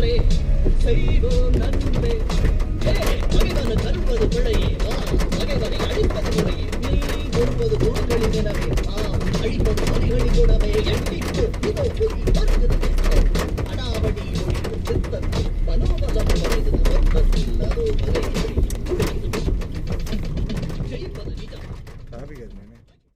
நன்றே செய்வோம் நன்றே. பகைவன் கருவது பிழையே, பகைவனை அழிப்பது முறையே. நீ ஒருவது பொருள்களின் எனவே அழிப்பது மதிகளின் உடமை. எண்ணிக்கோ இதோ புலி வருகிறது. அடாவடி ஒழிக்கும் சித்தம் மனோ